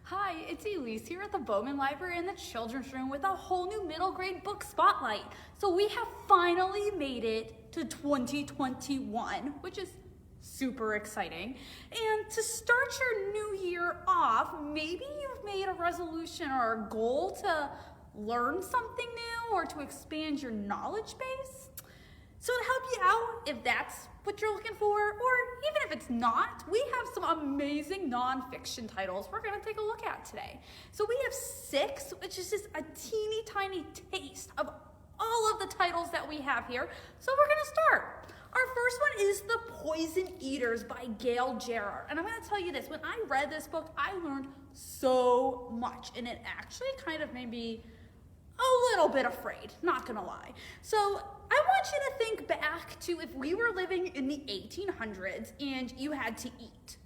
Hi, it's Elise here at the Bowman Library in the Children's Room with a whole new middle grade book spotlight. So we have finally made it to 2021, which is super exciting. And to start your new year off, maybe you've made a resolution or a goal to learn something new or to expand your knowledge base. So to help you out, if that's what you're looking for, or even if it's not, we have some amazing nonfiction titles we're gonna take a look at today. So we have 6, which is just a teeny tiny taste of all of the titles that we have here. So we're gonna start. Our first one is The Poison Eaters by Gail Jarrett. And I'm gonna tell you this, when I read this book, I learned so much, and it actually kind of made me a little bit afraid, not gonna lie. So I want you to think back to if we were living in the 1800s and you had to eat.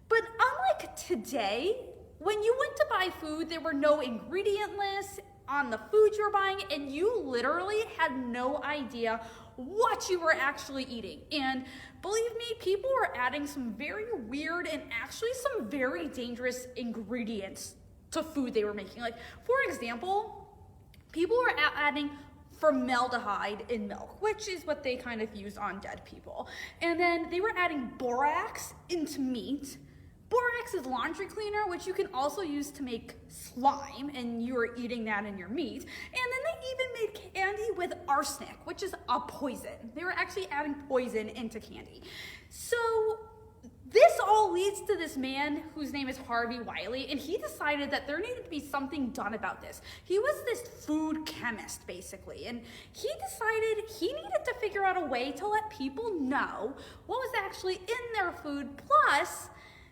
But unlike today, when you went to buy food, there were no ingredient lists on the food you were buying, and you literally had no idea what you were actually eating. And believe me, people were adding some very weird and actually some very dangerous ingredients to food they were making. Like, for example, people were adding formaldehyde in milk, which is what they kind of use on dead people. And then they were adding borax into meat. Borax is laundry cleaner, which you can also use to make slime, and you were eating that in your meat. And then they even made candy with arsenic, which is a poison. They were actually adding poison into candy. So this all leads to this man whose name is Harvey Wiley, and he decided that there needed to be something done about this. He was this food chemist, basically, and he decided he needed to figure out a way to let people know what was actually in their food. Plus,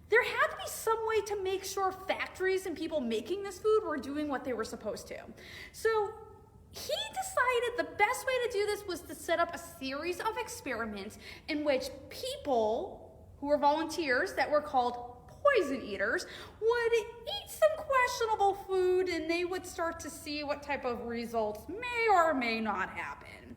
there had to be some way to make sure factories and people making this food were doing what they were supposed to. So he decided the best way to do this was to set up a series of experiments in which people who were volunteers that were called poison eaters would eat some questionable food, and they would start to see what type of results may or may not happen.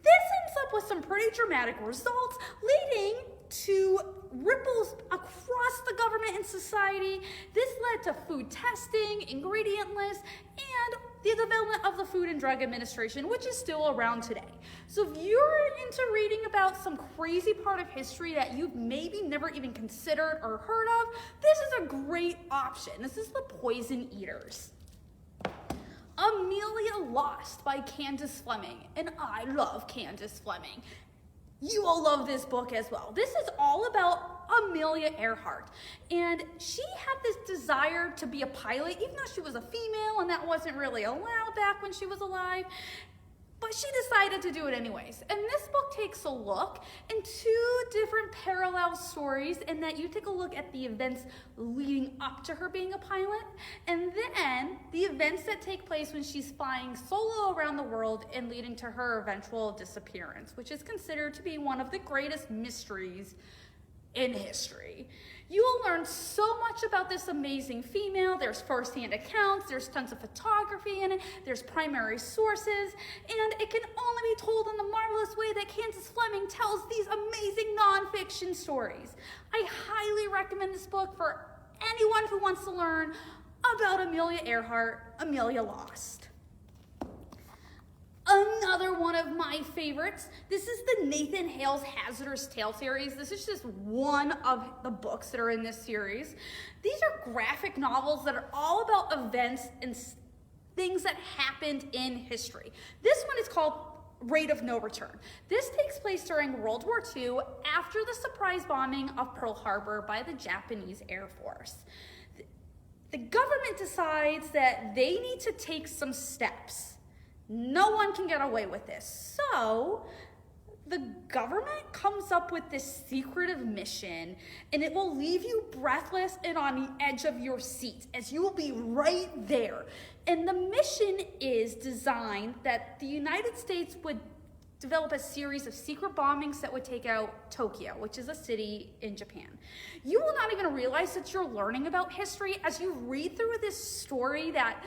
This ends up with some pretty dramatic results, leading to ripples across the government and society. This led to food testing, ingredient lists, and the development of the Food and Drug Administration, which is still around today. So if you're into reading about some crazy part of history that you've maybe never even considered or heard of, this is a great option. This is The Poison Eaters. Amelia Lost by Candace Fleming, and I love Candace Fleming. You will love this book as well. This is all about Amelia Earhart, and she had this desire to be a pilot, even though she was a female and that wasn't really allowed back when she was alive, but she decided to do it anyways. And this book takes a look in 2 different parallel stories, in that you take a look at the events leading up to her being a pilot, and then the events that take place when she's flying solo around the world and leading to her eventual disappearance, which is considered to be one of the greatest mysteries in history. You will learn so much about this amazing female. There's firsthand accounts, there's tons of photography in it, there's primary sources, and it can only be told in the marvelous way that Candace Fleming tells these amazing nonfiction stories. I highly recommend this book for anyone who wants to learn about Amelia Earhart, Amelia Lost. Another one of my favorites, this is the Nathan Hale's Hazardous Tale series. This is just one of the books that are in this series. These are graphic novels that are all about events and things that happened in history. This one is called Rate of No Return. This takes place during World War II after the surprise bombing of Pearl Harbor by the Japanese Air Force. The government decides that they need to take some steps. No one can get away with this. So the government comes up with this secretive mission, and it will leave you breathless and on the edge of your seat, as you will be right there. And the mission is designed that the United States would develop a series of secret bombings that would take out Tokyo, which is a city in Japan. You will not even realize that you're learning about history as you read through this story that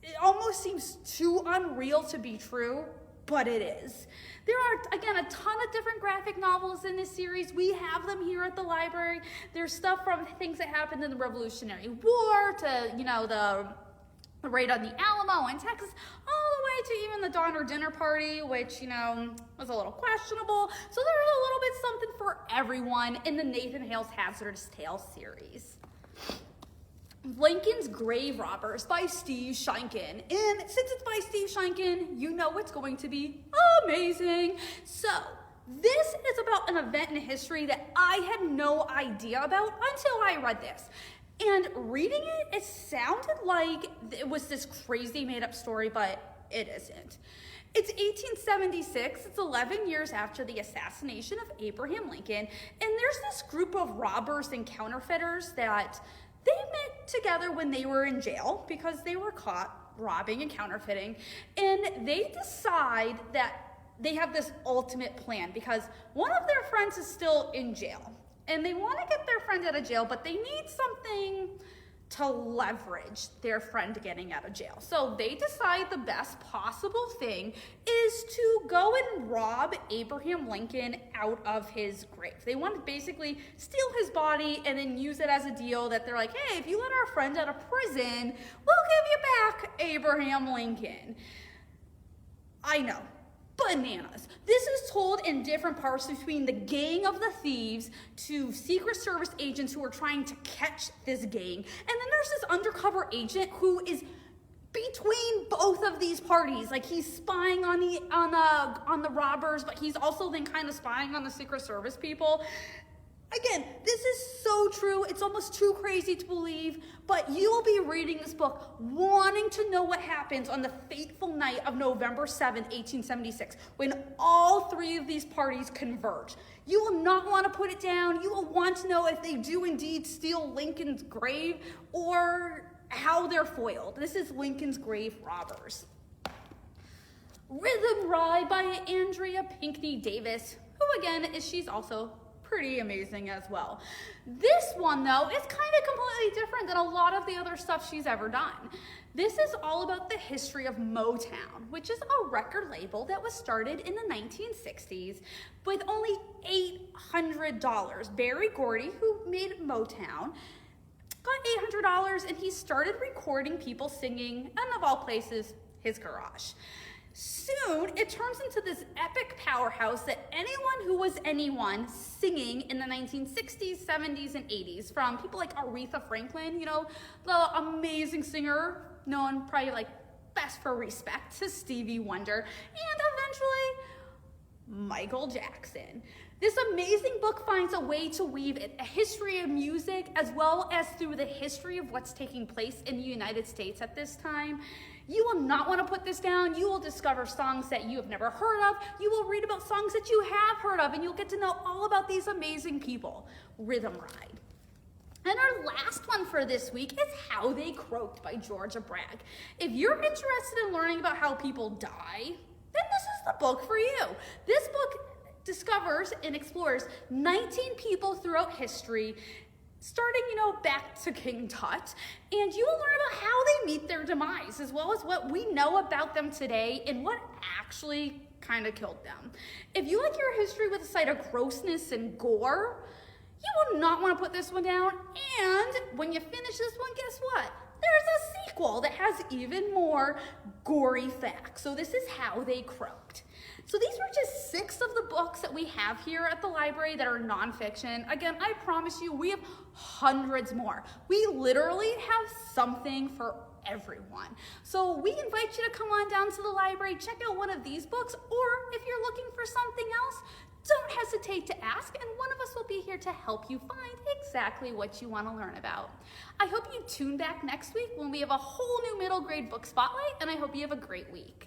it almost seems too unreal to be true. but it is. There are, again, a ton of different graphic novels in this series. We have them here at the library. There's stuff from things that happened in the Revolutionary War to, the raid on the Alamo in Texas, all the way to even the Donner Dinner Party, which, was a little questionable. So there's a little bit something for everyone in the Nathan Hale's Hazardous Tales series. Lincoln's Grave Robbers by Steve Sheinkin. And since it's by Steve Sheinkin, you know it's going to be amazing. So, this is about an event in history that I had no idea about until I read this. And reading it, it sounded like it was this crazy made-up story, but it isn't. It's 1876, it's 11 years after the assassination of Abraham Lincoln, and there's this group of robbers and counterfeiters that they met together when they were in jail because they were caught robbing and counterfeiting, and they decide that they have this ultimate plan because one of their friends is still in jail, and they want to get their friend out of jail, but they need something to leverage their friend getting out of jail. So they decide the best possible thing is to go and rob Abraham Lincoln out of his grave. They want to basically steal his body and then use it as a deal that they're like, hey, if you let our friend out of prison, we'll give you back Abraham Lincoln. I know. Bananas. This is told in different parts between the gang of the thieves to Secret Service agents who are trying to catch this gang. And then there's this undercover agent who is between both of these parties. Like he's spying on the robbers, but he's also then kind of spying on the Secret Service people. Again, this is so true. It's almost too crazy to believe, but you will be reading this book wanting to know what happens on the fateful night of November 7th, 1876, when all three of these parties converge. You will not want to put it down. You will want to know if they do indeed steal Lincoln's grave or how they're foiled. This is Lincoln's Grave Robbers. Rhythm Ride by Andrea Pinkney Davis, who again, she's also pretty amazing as well. This one, though, is kind of completely different than a lot of the other stuff she's ever done. This is all about the history of Motown, which is a record label that was started in the 1960s with only $800. Berry Gordy, who made Motown, got $800 and he started recording people singing, and of all places, his garage. Soon, it turns into this epic powerhouse that anyone who was anyone singing in the 1960s, 70s, and 80s, from people like Aretha Franklin, the amazing singer, known probably like best for Respect, to Stevie Wonder, and eventually Michael Jackson. This amazing book finds a way to weave a history of music as well as through the history of what's taking place in the United States at this time. You will not want to put this down. You will discover songs that you have never heard of. You will read about songs that you have heard of, and you'll get to know all about these amazing people. Rhythm Ride. And our last one for this week is How They Croaked by Georgia Bragg. If you're interested in learning about how people die, then this is the book for you. This book discovers and explores 19 people throughout history, starting, back to King Tut, and you will learn about how they meet their demise, as well as what we know about them today and what actually kind of killed them. If you like your history with a side of grossness and gore, you will not want to put this one down, and when you finish this one, guess what? There's a sequel that has even more gory facts. So this is How They Croaked. So these were just 6 of the books that we have here at the library that are nonfiction. Again, I promise you, we have hundreds more. We literally have something for everyone. So we invite you to come on down to the library, check out one of these books, or if you're looking for something else, don't hesitate to ask, and one of us will be here to help you find exactly what you want to learn about. I hope you tune back next week when we have a whole new middle grade book spotlight, and I hope you have a great week.